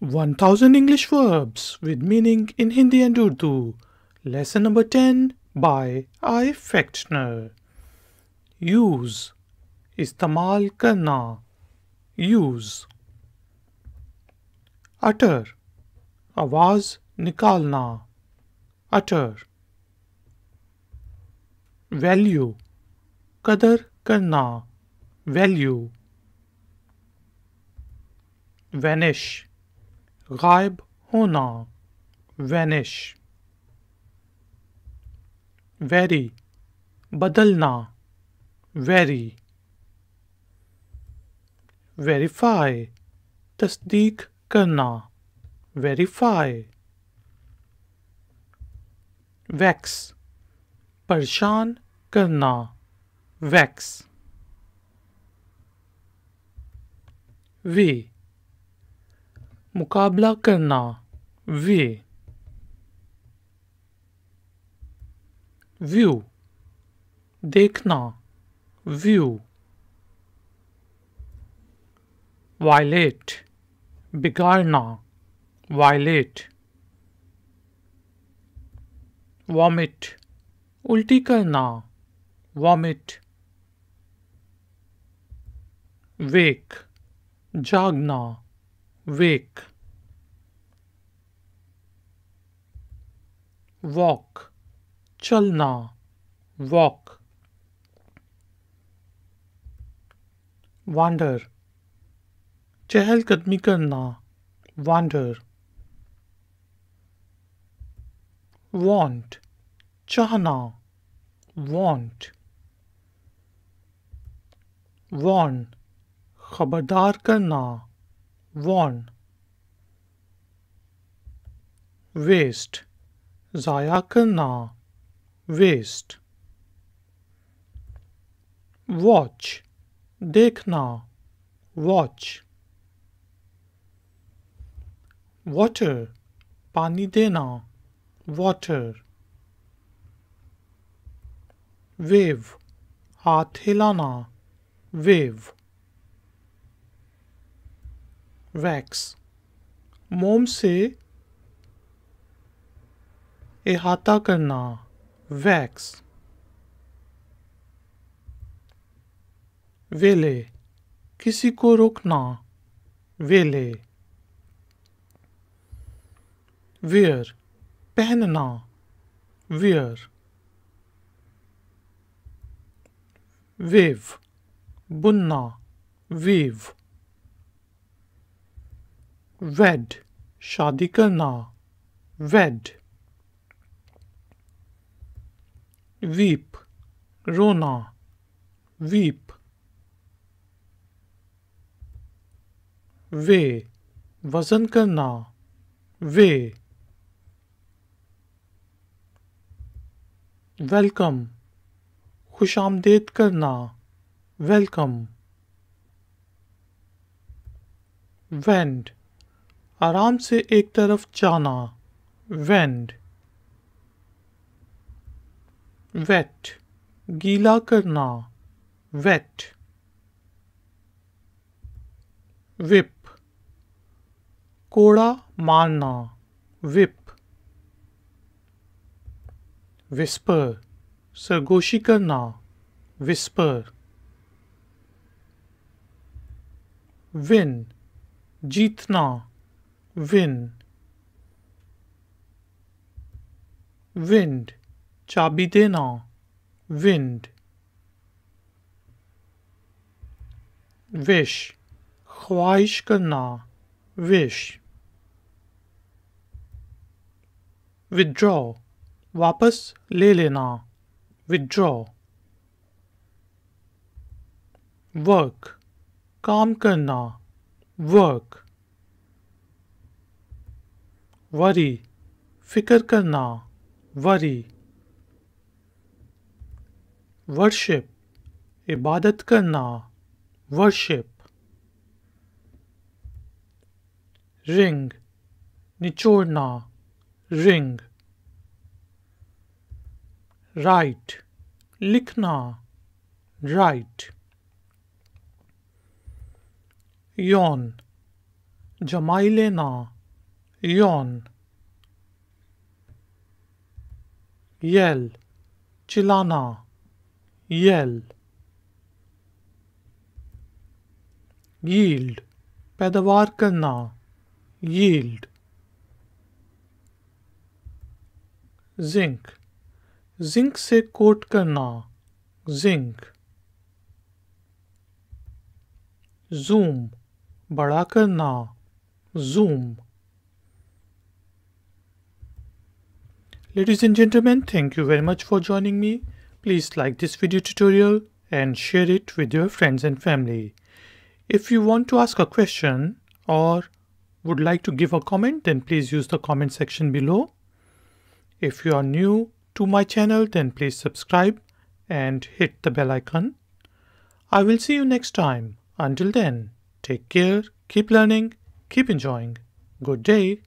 1000 English verbs with meaning in Hindi and Urdu. Lesson number 10 by I. Fechner. Use. इस्तेमाल करना. Use. Utter. आवाज निकालना. Utter. Value. कदर करना. Value. Vanish. गायब होना. Vanish. Vary. बदलना. Vary. Verify. तस्दीक करना. Verify. Vex. परेशान करना. Vex. Weigh. मुकाबला करना. Weigh. View. देखना. View. Violate. बिगाड़ना. Violate. Vomit. उल्टी करना. Vomit. Wake. जागना. Wake. Walk. चलना. Walk. Wander. चहलकदमी करना. Wander. Want. चाहना. Want. Warn. खबरदार करना. Warn. Waste. ज़ाया करना. Waste. Watch. देखना. Watch. Water. पानी देना. Water. Wave. हाथ हिलाना. Wave. Wax. मोम से इहाता करना. Wax. वेले. किसी को रोकना. वेले. Wear. पहनना. Wear. Wave. बुनना. Weave. Wed. शादी करना. Wed. Weep. रोना. Weep. Weigh. वजन करना. Weigh. Welcome. खुशामदीद करना. Welcome. Wend. आराम से एक तरफ जाना. Wend. Wet. गीला करना. Wet. Whip. कोड़ा मारना. Whip. Whisper. सरगोशी करना. Whisper. Win. जीतना. Win. Wind. चाबी देना. Wind. Wish. ख्वाहिश करना. Wish. Withdraw. वापस ले लेना. Withdraw. Work. काम करना. Work. Worry. फिक्र करना. Worry. Worship. इबादत करना. Worship. Ring. निचोड़ना. Ring. Write. लिखना. Write. Yawn. जमाई लेना, yawn. Yell, चिल्लाना, yell. Yield, पैदावार करना, yield. Zinc, जिंक से कोट करना, zinc. Zoom, बड़ा करना, zoom. Ladies and gentlemen, thank you very much for joining me. Please like this video tutorial and share it with your friends and family. If you want to ask a question or would like to give a comment, then please use the comment section below. If you are new to my channel, then please subscribe and hit the bell icon. I will see you next time. Until then, take care, keep learning, keep enjoying. Good day.